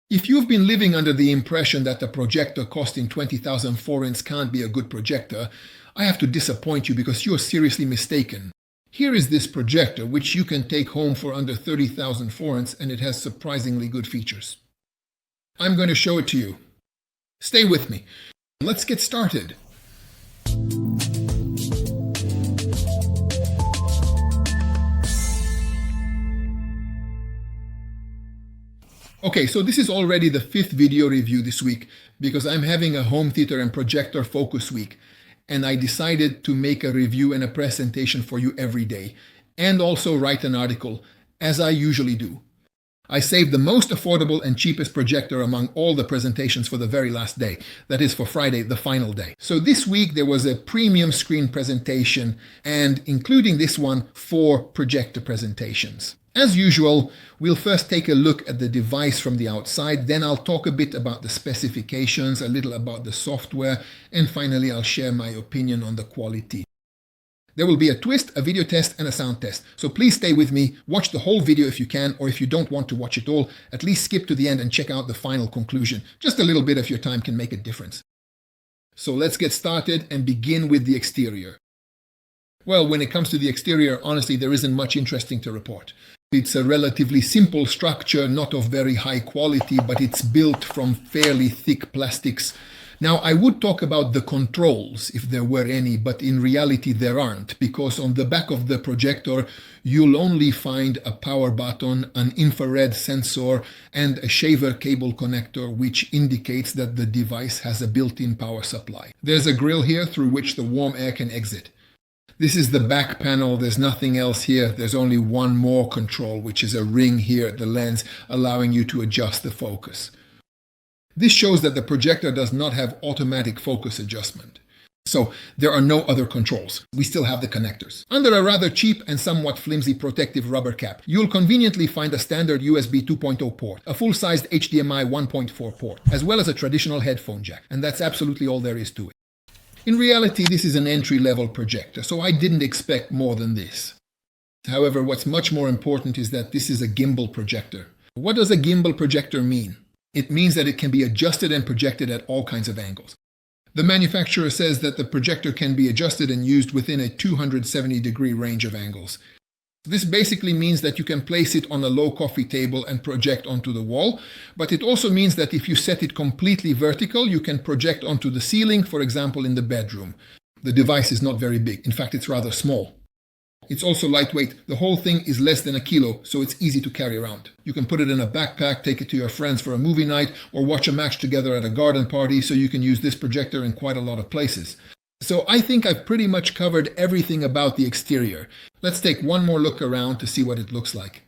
If you've been living under the impression that a projector costing 20,000 forints can't be a good projector, I have to disappoint you because you're seriously mistaken. Here is this projector, which you can take home for under 30,000 forints, and it has surprisingly good features. I'm going to show it to you. Stay with me. Let's get started. Okay, so this is already the 5th video review this week because I'm having a home theater and projector focus week, and I decided to make a review and a presentation for you every day, and also write an article, as I usually do. I saved the most affordable and cheapest projector among all the presentations for the very last day, that is for Friday, the final day. So this week there was a premium screen presentation, and including this one, 4 projector presentations. As usual, we'll first take a look at the device from the outside, then I'll talk a bit about the specifications, a little about the software, and finally I'll share my opinion on the quality. There will be a twist, a video test, and a sound test. So please stay with me, watch the whole video if you can, or if you don't want to watch it all, at least skip to the end and check out the final conclusion. Just a little bit of your time can make a difference. So let's get started and begin with the exterior. Well, when it comes to the exterior, honestly, there isn't much interesting to report. It's a relatively simple structure, not of very high quality, but it's built from fairly thick plastics. Now, I would talk about the controls, if there were any, but in reality there aren't, because on the back of the projector, you'll only find a power button, an infrared sensor, and a shaver cable connector, which indicates that the device has a built-in power supply. There's a grill here through which the warm air can exit. This is the back panel, there's nothing else here, there's only one more control, which is a ring here at the lens, allowing you to adjust the focus. This shows that the projector does not have automatic focus adjustment. So there are no other controls. We still have the connectors. Under a rather cheap and somewhat flimsy protective rubber cap, you'll conveniently find a standard USB 2.0 port, a full-sized HDMI 1.4 port, as well as a traditional headphone jack, and that's absolutely all there is to it. In reality, this is an entry-level projector, so I didn't expect more than this. However, what's much more important is that this is a gimbal projector. What does a gimbal projector mean? It means that it can be adjusted and projected at all kinds of angles. The manufacturer says that the projector can be adjusted and used within a 270-degree range of angles. This basically means that you can place it on a low coffee table and project onto the wall, but it also means that if you set it completely vertical, you can project onto the ceiling, for example in the bedroom. The device is not very big. In fact, it's rather small. It's also lightweight. The whole thing is less than a kilo, so it's easy to carry around. You can put it in a backpack, take it to your friends for a movie night, or watch a match together at a garden party, so you can use this projector in quite a lot of places. So I think I've pretty much covered everything about the exterior. Let's take one more look around to see what it looks like.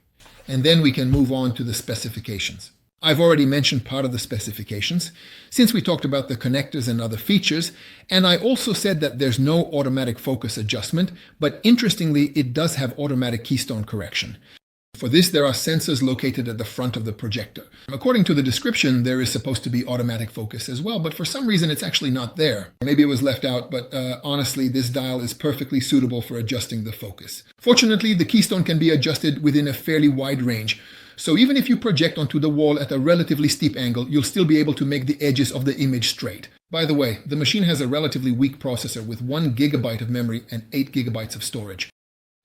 And then we can move on to the specifications. I've already mentioned part of the specifications, since we talked about the connectors and other features, and I also said that there's no automatic focus adjustment, but interestingly, it does have automatic keystone correction. For this, there are sensors located at the front of the projector. According to the description, there is supposed to be automatic focus as well, but for some reason it's actually not there. Maybe it was left out, but honestly, this dial is perfectly suitable for adjusting the focus. Fortunately, the keystone can be adjusted within a fairly wide range. So even if you project onto the wall at a relatively steep angle, you'll still be able to make the edges of the image straight. By the way, the machine has a relatively weak processor with 1 GB of memory and 8 GB of storage.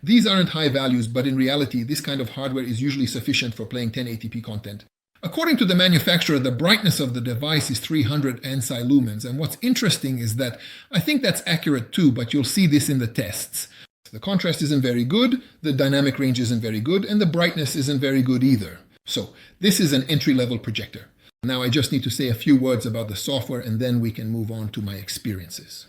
These aren't high values, but in reality, this kind of hardware is usually sufficient for playing 1080p content. According to the manufacturer, the brightness of the device is 300 ANSI lumens, and what's interesting is that I think that's accurate too, but you'll see this in the tests. The contrast isn't very good, the dynamic range isn't very good, and the brightness isn't very good either. So, this is an entry-level projector. Now I just need to say a few words about the software, and then we can move on to my experiences.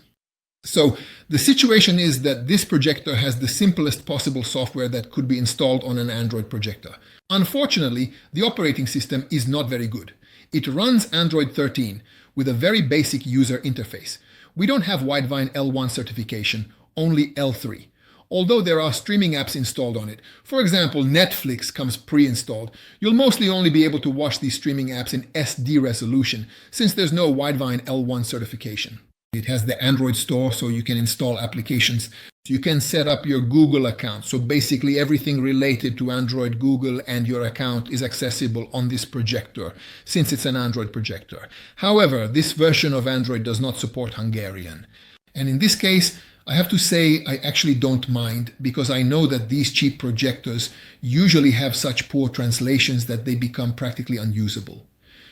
So the situation is that this projector has the simplest possible software that could be installed on an Android projector. Unfortunately, the operating system is not very good. It runs Android 13 with a very basic user interface. We don't have Widevine L1 certification, only L3. Although there are streaming apps installed on it. For example, Netflix comes pre-installed. You'll mostly only be able to watch these streaming apps in SD resolution, since there's no Widevine L1 certification. It has the Android store, so you can install applications You can set up your Google account. So basically everything related to Android Google and your account is accessible on this projector, since it's an Android projector. However, this version of Android does not support Hungarian. And in this case, I have to say I actually don't mind, because I know that these cheap projectors usually have such poor translations that they become practically unusable.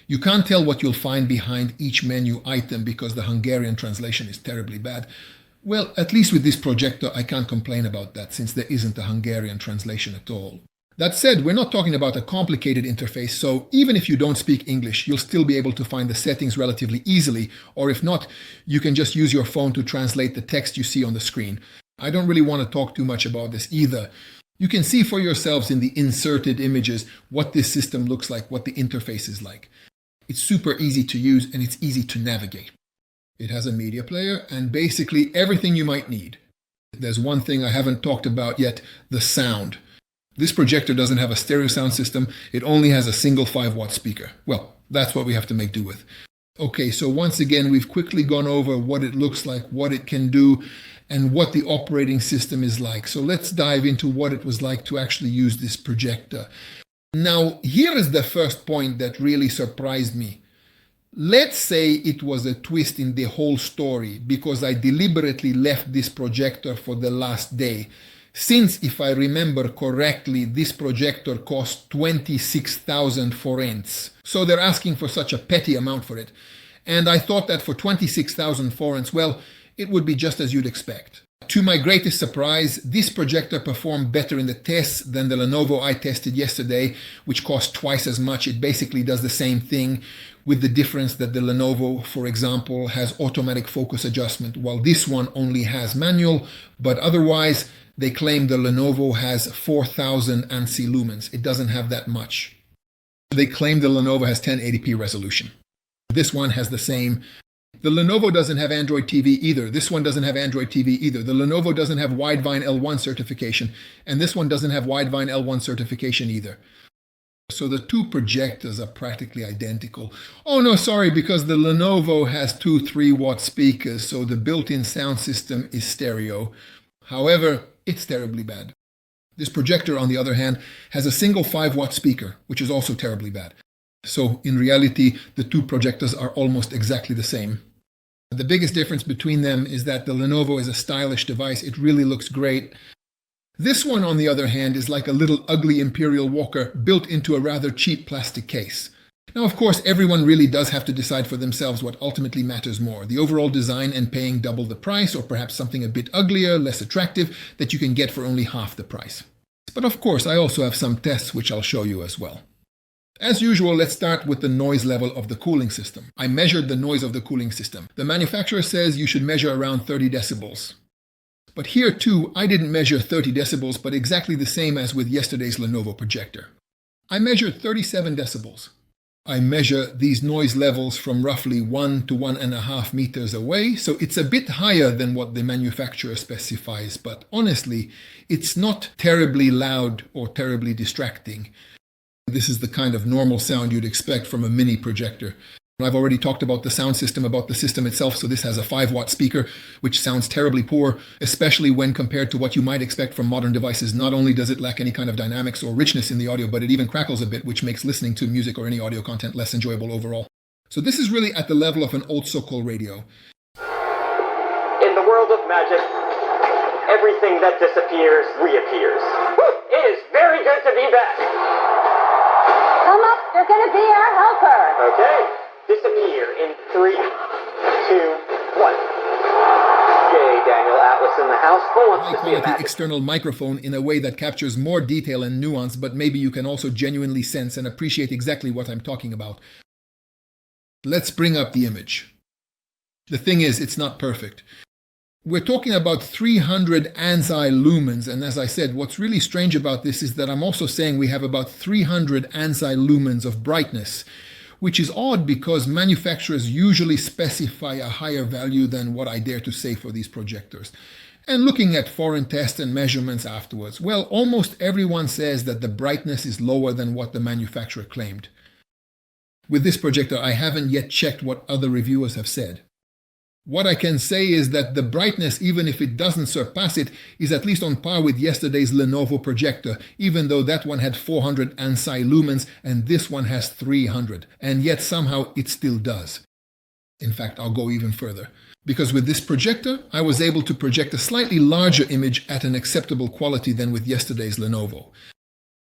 You can't tell what you'll find behind each menu item because the Hungarian translation is terribly bad. Well, at least with this projector, I can't complain about that, since there isn't a Hungarian translation at all. That said, we're not talking about a complicated interface, so even if you don't speak English, you'll still be able to find the settings relatively easily, or if not, you can just use your phone to translate the text you see on the screen. I don't really want to talk too much about this either. You can see for yourselves in the inserted images what this system looks like, what the interface is like. It's super easy to use and it's easy to navigate. It has a media player and basically everything you might need. There's one thing I haven't talked about yet, the sound. This projector doesn't have a stereo sound system, it only has a single 5-watt speaker. Well, that's what we have to make do with. Okay, so once again, we've quickly gone over what it looks like, what it can do, and what the operating system is like. So let's dive into what it was like to actually use this projector. Now, here is the first point that really surprised me. Let's say it was a twist in the whole story because I deliberately left this projector for the last day. Since, if I remember correctly, this projector cost 26,000 forints. So they're asking for such a petty amount for it. And I thought that for 26,000 forints, well, it would be just as you'd expect. To my greatest surprise, this projector performed better in the tests than the Lenovo I tested yesterday, which cost twice as much. It basically does the same thing, with the difference that the Lenovo, for example, has automatic focus adjustment, while this one only has manual, but otherwise, they claim the Lenovo has 4,000 ANSI lumens. It doesn't have that much. They claim the Lenovo has 1080p resolution. This one has the same. The Lenovo doesn't have Android TV either. This one doesn't have Android TV either. The Lenovo doesn't have Widevine L1 certification, and this one doesn't have Widevine L1 certification either. So the two projectors are practically identical. Oh no, sorry, because the Lenovo has two 3-watt speakers, so the built-in sound system is stereo. However, it's terribly bad. This projector, on the other hand, has a single 5-watt speaker, which is also terribly bad. So in reality, the two projectors are almost exactly the same. The biggest difference between them is that the Lenovo is a stylish device. It really looks great. This one, on the other hand, is like a little ugly Imperial Walker built into a rather cheap plastic case. Now, of course, everyone really does have to decide for themselves what ultimately matters more, the overall design and paying double the price, or perhaps something a bit uglier, less attractive, that you can get for only half the price. But of course, I also have some tests which I'll show you as well. As usual, let's start with the noise level of the cooling system. I measured the noise of the cooling system. The manufacturer says you should measure around 30 decibels. But here too, I didn't measure 30 decibels, but exactly the same as with yesterday's Lenovo projector. I measured 37 decibels. I measure these noise levels from roughly 1 to 1.5 meters away, so it's a bit higher than what the manufacturer specifies, but honestly, it's not terribly loud or terribly distracting. This is the kind of normal sound you'd expect from a mini projector. I've already talked about the sound system, about the system itself, so this has a 5-watt speaker, which sounds terribly poor, especially when compared to what you might expect from modern devices. Not only does it lack any kind of dynamics or richness in the audio, but it even crackles a bit, which makes listening to music or any audio content less enjoyable overall. So this is really at the level of an old Sokol radio. In the world of magic, everything that disappears reappears. It is very good to be back. Come up, you're going to be our helper. Okay. Disappear in 3, 2, 1. J. Daniel Atlas in the house. Who wants to see a High-quality magic? external microphone in a way that captures more detail and nuance, but maybe you can also genuinely sense and appreciate exactly what I'm talking about. Let's bring up the image. The thing is, it's not perfect. We're talking about 300 ANSI lumens, and as I said, what's really strange about this is that I'm also saying we have about 300 ANSI lumens of brightness, which is odd because manufacturers usually specify a higher value than what I dare to say for these projectors. And looking at foreign tests and measurements afterwards, well, almost everyone says that the brightness is lower than what the manufacturer claimed. With this projector, I haven't yet checked what other reviewers have said. What I can say is that the brightness, even if it doesn't surpass it, is at least on par with yesterday's Lenovo projector, even though that one had 400 ANSI lumens and this one has 300, and yet somehow it still does. In fact, I'll go even further. Because with this projector, I was able to project a slightly larger image at an acceptable quality than with yesterday's Lenovo.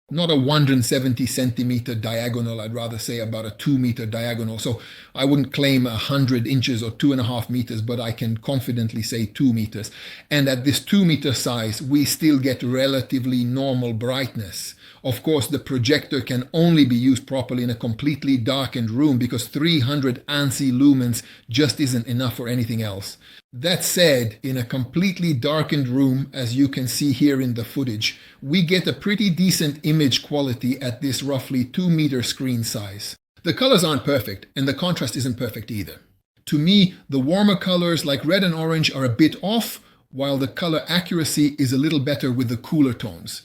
Not a 170 centimeter diagonal, I'd rather say about a 2 meter diagonal. So I wouldn't claim 100 inches or 2.5 meters, but I can confidently say 2 meters. And at this 2 meter size, we still get relatively normal brightness. Of course, the projector can only be used properly in a completely darkened room because 300 ANSI lumens just isn't enough for anything else. That said, in a completely darkened room, as you can see here in the footage, we get a pretty decent image quality at this roughly 2 meter screen size. The colors aren't perfect, and the contrast isn't perfect either. To me, the warmer colors like red and orange are a bit off, while the color accuracy is a little better with the cooler tones.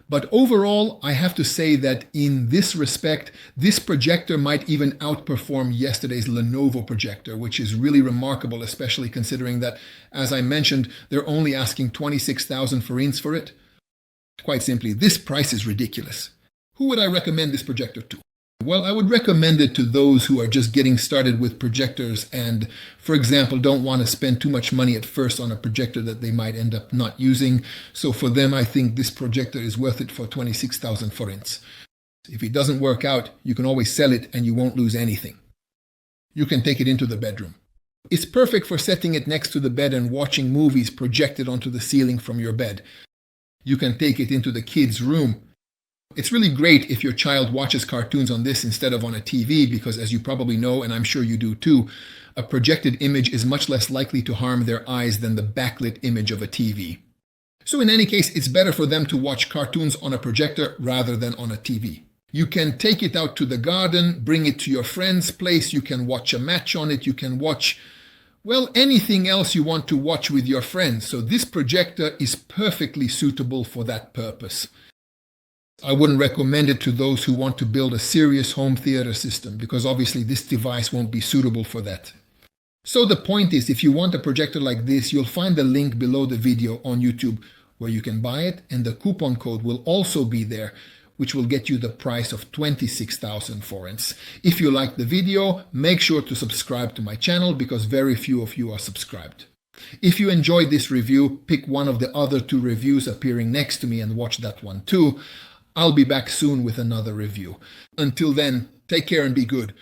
But overall, I have to say that in this respect, this projector might even outperform yesterday's Lenovo projector, which is really remarkable, especially considering that, as I mentioned, they're only asking 26,000 forints for it. Quite simply, this price is ridiculous. Who would I recommend this projector to? Well, I would recommend it to those who are just getting started with projectors and, for example, don't want to spend too much money at first on a projector that they might end up not using. So for them, I think this projector is worth it for 26,000 forints. If it doesn't work out, you can always sell it and you won't lose anything. You can take it into the bedroom. It's perfect for setting it next to the bed and watching movies projected onto the ceiling from your bed. You can take it into the kids' room. It's really great if your child watches cartoons on this instead of on a TV because, as you probably know, and I'm sure you do too, a projected image is much less likely to harm their eyes than the backlit image of a TV. So in any case, it's better for them to watch cartoons on a projector rather than on a TV. You can take it out to the garden, bring it to your friend's place, you can watch a match on it, you can watch, well, anything else you want to watch with your friends. So this projector is perfectly suitable for that purpose. I wouldn't recommend it to those who want to build a serious home theater system because obviously this device won't be suitable for that. So the point is, if you want a projector like this, you'll find the link below the video on YouTube where you can buy it, and the coupon code will also be there, which will get you the price of 26,000 forints. If you like the video, make sure to subscribe to my channel because very few of you are subscribed. If you enjoyed this review, pick one of the other 2 reviews appearing next to me and watch that one too. I'll be back soon with another review. Until then, take care and be good.